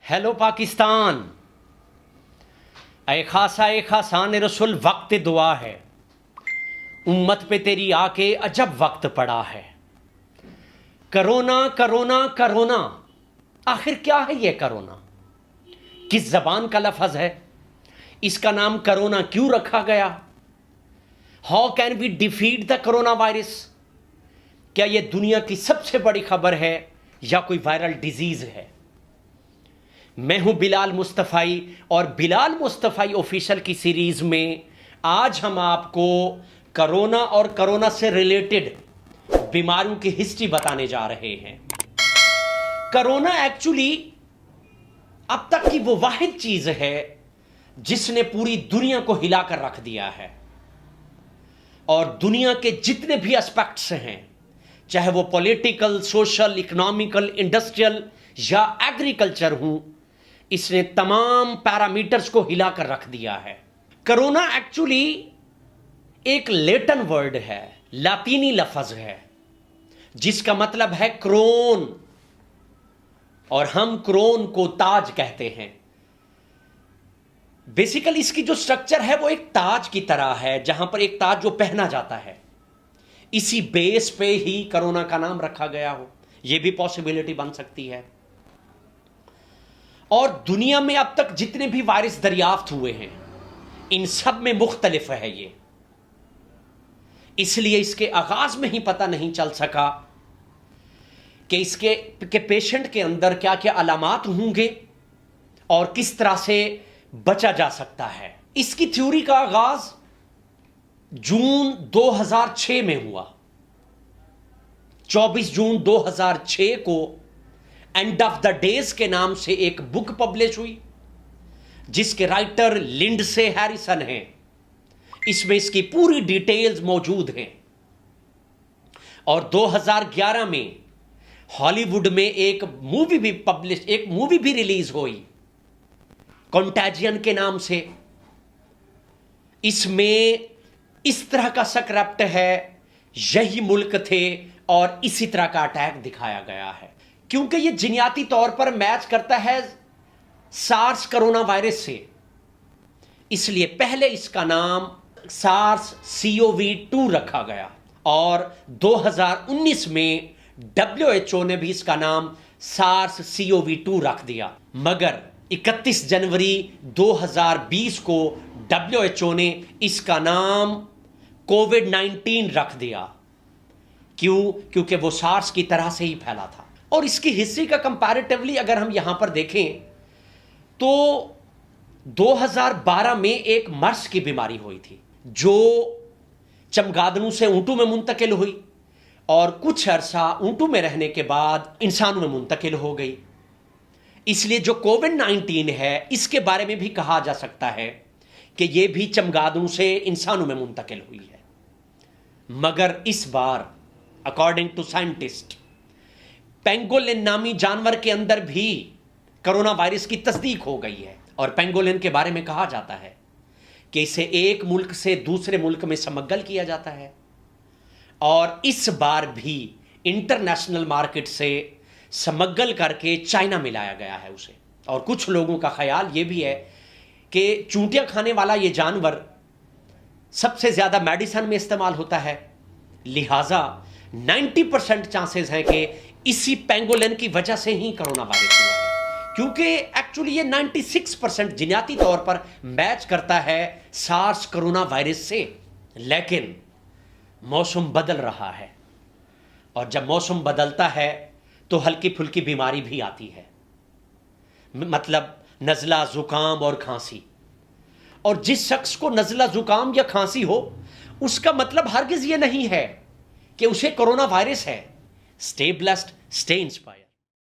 Hello Pakistan, اے خاصان رسول وقت دعا ہے، امت پہ تیری آ کے عجب وقت پڑا ہے۔ کرونا کرونا کرونا، آخر کیا ہے یہ کرونا؟ کس زبان کا لفظ ہے؟ اس کا نام کرونا کیوں رکھا گیا؟ How can we defeat the corona virus? کیا یہ دنیا کی سب سے بڑی خبر ہے یا کوئی وائرل ڈیزیز ہے؟ میں ہوں بلال مصطفی، اور بلال مصطفی آفیشل کی سیریز میں آج ہم آپ کو کرونا اور کرونا سے ریلیٹڈ بیماریوں کی ہسٹری بتانے جا رہے ہیں۔ کرونا ایکچولی اب تک کی وہ واحد چیز ہے جس نے پوری دنیا کو ہلا کر رکھ دیا ہے، اور دنیا کے جتنے بھی اسپیکٹس ہیں، چاہے وہ پولیٹیکل، سوشل، اکنامیکل، انڈسٹریل یا ایگریکلچر ہوں، اس نے تمام پیرامیٹرز کو ہلا کر رکھ دیا ہے۔ کرونا ایکچولی ایک لیٹن ورڈ ہے، لاطینی لفظ ہے، جس کا مطلب ہے کرون، اور ہم کرون کو تاج کہتے ہیں۔ بیسیکلی اس کی جو سٹرکچر ہے وہ ایک تاج کی طرح ہے، جہاں پر ایک تاج جو پہنا جاتا ہے، اسی بیس پہ ہی کرونا کا نام رکھا گیا ہو، یہ بھی پاسبلٹی بن سکتی ہے۔ اور دنیا میں اب تک جتنے بھی وائرس دریافت ہوئے ہیں، ان سب میں مختلف ہے یہ، اس لیے اس کے آغاز میں ہی پتہ نہیں چل سکا کہ اس کے پیشنٹ کے اندر کیا کیا علامات ہوں گے اور کس طرح سے بچا جا سکتا ہے۔ اس کی تھیوری کا آغاز جون 2006 میں ہوا۔ 24 جون 2006 کو اینڈ آف دا ڈیز کے نام سے ایک بک پبلش ہوئی، جس کے رائٹر لنڈسے ہیریسن ہیں۔ اس میں اس کی پوری ڈیٹیلز موجود ہیں۔ اور 2011 میں ہالی ووڈ میں ایک مووی بھی ریلیز ہوئی کنٹیجین کے نام سے۔ اس میں اس طرح کا سکرپٹ ہے، یہی ملک تھے اور اسی طرح کا اٹیک دکھایا گیا ہے، کیونکہ یہ جینیاتی طور پر میچ کرتا ہے سارس کرونا وائرس سے، اس لیے پہلے اس کا نام سارس CoV-2 رکھا گیا، اور 2019 میں WHO نے بھی اس کا نام سارس CoV-2 رکھ دیا۔ مگر 31 جنوری 2020 کو WHO نے اس کا نام COVID-19 رکھ دیا۔ کیوں؟ کیونکہ وہ سارس کی طرح سے ہی پھیلا تھا۔ اور اس کی ہسٹری کا کمپیریٹیولی اگر ہم یہاں پر دیکھیں تو 2012 میں ایک مرس کی بیماری ہوئی تھی، جو چمگادڑوں سے اونٹوں میں منتقل ہوئی، اور کچھ عرصہ اونٹوں میں رہنے کے بعد انسانوں میں منتقل ہو گئی۔ اس لیے جو COVID-19 ہے، اس کے بارے میں بھی کہا جا سکتا ہے کہ یہ بھی چمگادڑوں سے انسانوں میں منتقل ہوئی ہے۔ مگر اس بار اکارڈنگ ٹو سائنٹسٹ، پینگولن نامی جانور کے اندر بھی کرونا وائرس کی تصدیق ہو گئی ہے، اور پینگولن کے بارے میں کہا جاتا ہے کہ اسے ایک ملک سے دوسرے ملک میں سمگل کیا جاتا ہے، اور اس بار بھی انٹرنیشنل مارکیٹ سے سمگل کر کے چائنا میں لایا گیا ہے اسے۔ اور کچھ لوگوں کا خیال یہ بھی ہے کہ چونٹیاں کھانے والا یہ جانور سب سے زیادہ میڈیسن میں استعمال ہوتا ہے، لہٰذا 90% چانسز ہیں کہ اسی پینگولن کی وجہ سے ہی کرونا وائرس ہوا ہے، کیونکہ ایکچولی یہ 96% جینیاتی طور پر میچ کرتا ہے سارس کرونا وائرس سے۔ لیکن موسم بدل رہا ہے، اور جب موسم بدلتا ہے تو ہلکی پھلکی بیماری بھی آتی ہے، مطلب نزلہ، زکام اور کھانسی۔ اور جس شخص کو نزلہ، زکام یا کھانسی ہو، اس کا مطلب ہرگز یہ نہیں ہے کہ اسے کرونا وائرس ہے۔ Stay blessed, stay inspired.